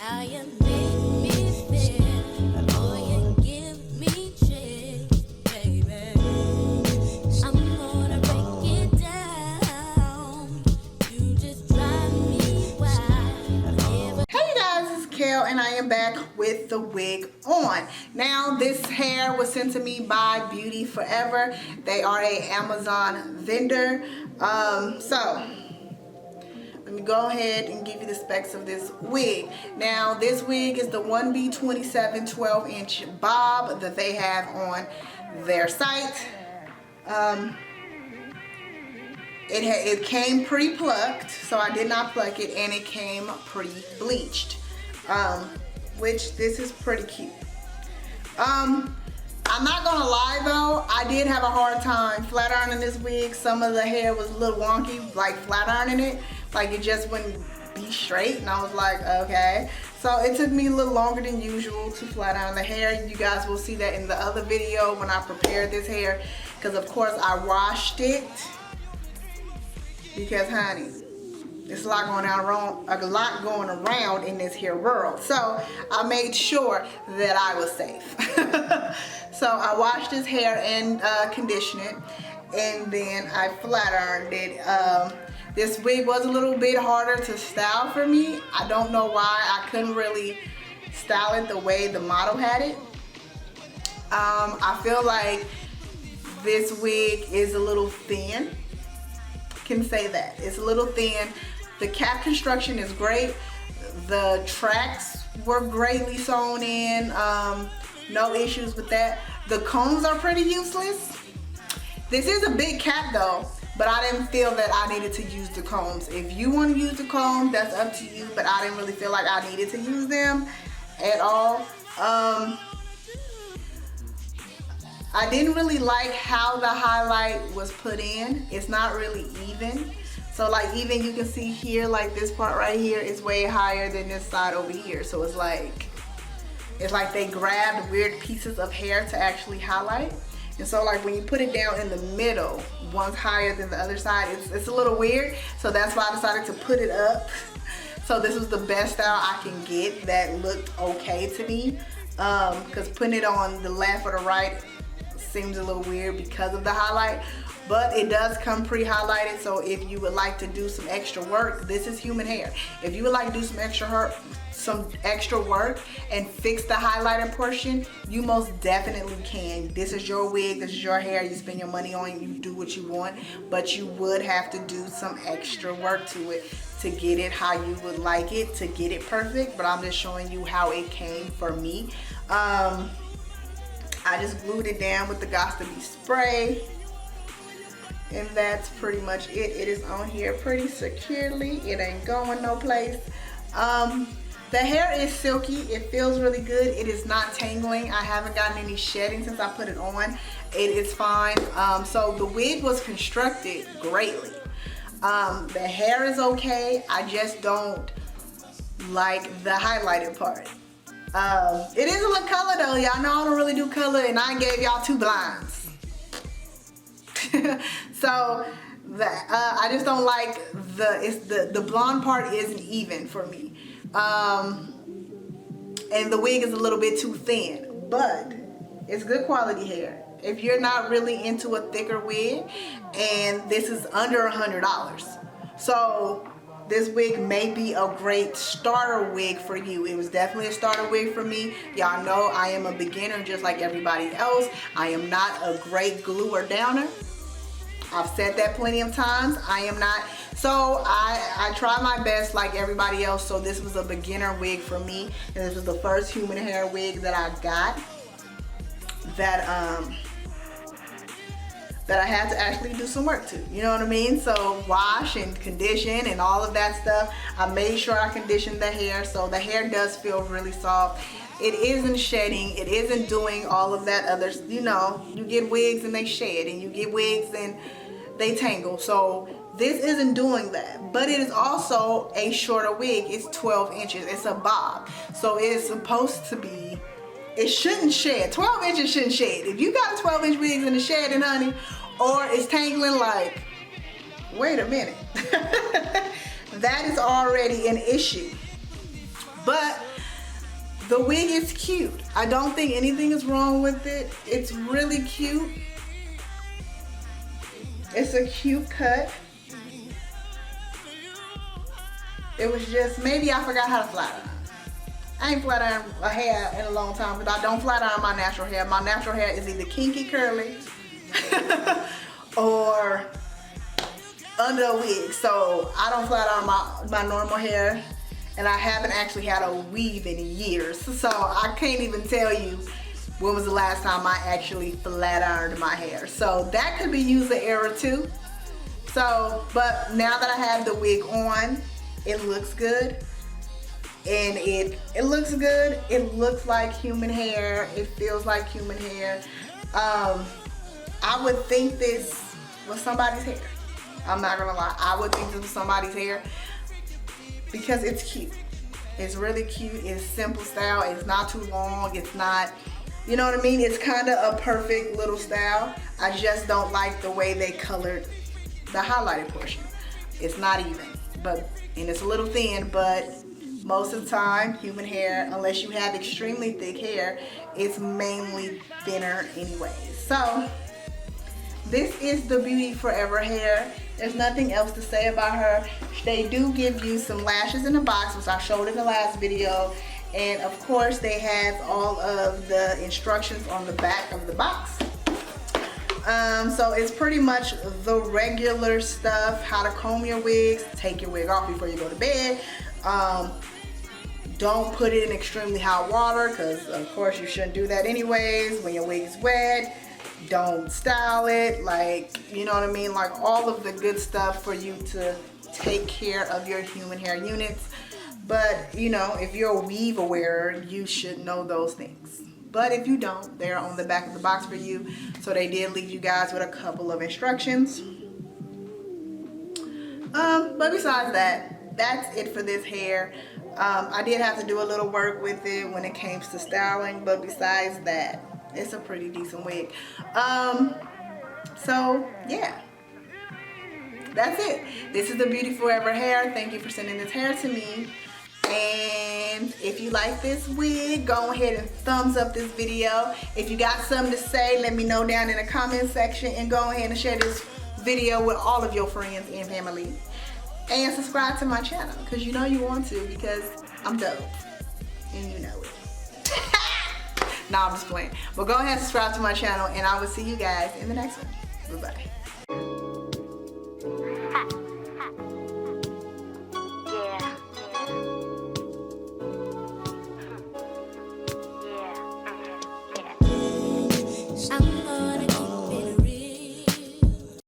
how you make me feel. Oh, you give me chills, baby. I'm gonna break it down. You just drive me wild. Hey guys, it's Kel and I am back with the wig on. Now this hair was sent to me by Beauty Forever. They are a Amazon vendor. So let me go ahead and give you the specs of this wig. Now this wig is the 1B27 12-inch bob that they have on their site. It came pre-plucked, so I did not pluck it, and it came pre-bleached, which this is pretty cute. I'm not gonna lie though, I did have a hard time flat ironing this wig. Some of the hair was a little wonky, like flat ironing it, like it just wouldn't be straight, and I was like, okay. So it took me a little longer than usual to flat iron the hair. You guys will see that in the other video when I prepared this hair, because of course I washed it. Because honey, there's a lot going around in this here world. So I made sure that I was safe. So I washed this hair and conditioned it, and then I flat ironed it. This wig was a little bit harder to style for me. I don't know why. I couldn't really style it the way the model had it. I feel like this wig is a little thin. Can say that it's a little thin. The cap construction is great. The tracks were greatly sewn in. No issues with that. The combs are pretty useless. This is a big cap though, but I didn't feel that I needed to use the combs. If you want to use the combs, that's up to you, but I didn't really feel like I needed to use them at all. I didn't really like how the highlight was put in. It's not really even. So like even you can see here, like this part right here is way higher than this side over here. So it's like they grabbed weird pieces of hair to actually highlight. And so like when you put it down in the middle, one's higher than the other side, it's a little weird. So that's why I decided to put it up. So this was the best style I can get that looked okay to me. Because putting it on the left or the right seems a little weird because of the highlight, but it does come pre-highlighted. So if you would like to do some extra work, this is human hair. If you would like to do some extra work and fix the highlighter portion, you most definitely can. This is your wig, this is your hair, you spend your money on it, you do what you want, but you would have to do some extra work to it to get it how you would like it, to get it perfect. But I'm just showing you how it came for me. I just glued it down with the Gots-to-Be spray, and that's pretty much it. It is on here pretty securely. It ain't going no place. The hair is silky. It feels really good. It is not tangling. I haven't gotten any shedding since I put it on. It is fine. So the wig was constructed greatly. The hair is okay. I just don't like the highlighted part. It is a little color though. Y'all know I don't really do color, and I gave y'all 2 blinds. So I just don't like the blonde part isn't even for me. And the wig is a little bit too thin, but it's good quality hair. If you're not really into a thicker wig, and this is under $100. So this wig may be a great starter wig for you. It was definitely a starter wig for me. Y'all know I am a beginner just like everybody else. I am not a great gluer downer. I've said that plenty of times. I am not. So I try my best like everybody else. So this was a beginner wig for me. And this was the first human hair wig that I got that I had to actually do some work to, you know what I mean? So wash and condition and all of that stuff. I made sure I conditioned the hair, so the hair does feel really soft. It isn't shedding, it isn't doing all of that other, you know, you get wigs and they shed, and you get wigs and they tangle. So this isn't doing that, but it is also a shorter wig. It's 12 inches, it's a bob. So it's supposed to be, it shouldn't shed. 12 inches shouldn't shed. If you got 12-inch wigs in the shedding, honey, or it's tangling, like, wait a minute. That is already an issue. But The wig is cute. I don't think anything is wrong with it. It's really cute. It's a cute cut. It was just, maybe I forgot how to flat iron. I ain't flat iron a hair in a long time because I don't flat iron my natural hair. My natural hair is either kinky curly or under a wig. So I don't flat iron my normal hair, and I haven't actually had a weave in years. So I can't even tell you when was the last time I actually flat ironed my hair. So that could be user error too. So, but now that I have the wig on, it looks good. And it looks good. It looks like human hair. It feels like human hair. I would think this was somebody's hair. I'm not gonna lie. I would think this was somebody's hair because it's cute. It's really cute. It's simple style. It's not too long. It's not, you know what I mean? It's kind of a perfect little style. I just don't like the way they colored the highlighted portion. It's not even, and it's a little thin, but most of the time, human hair, unless you have extremely thick hair, it's mainly thinner anyway. So, this is the Beauty Forever hair. There's nothing else to say about her. They do give you some lashes in the box, which I showed in the last video. And of course, they have all of the instructions on the back of the box. So it's pretty much the regular stuff. How to comb your wigs, take your wig off before you go to bed. Don't put it in extremely hot water because of course you shouldn't do that anyways when your wig is wet. Don't style it, like, you know what I mean, like all of the good stuff for you to take care of your human hair units. But you know, if you're a weave wearer, you should know those things. But if you don't, they're on the back of the box for you. So they did leave you guys with a couple of instructions. But besides that, that's it for this hair. I did have to do a little work with it when it came to styling, but besides that, it's a pretty decent wig. So yeah, that's it. This is the Beauty Forever hair. Thank you for sending this hair to me. And if you like this wig, go ahead and thumbs up this video. If you got something to say, let me know down in the comment section, and go ahead and share this video with all of your friends and family. And subscribe to my channel, because you know you want to, because I'm dope. And you know it. Nah, I'm just playing. But go ahead and subscribe to my channel, and I will see you guys in the next one. Bye-bye.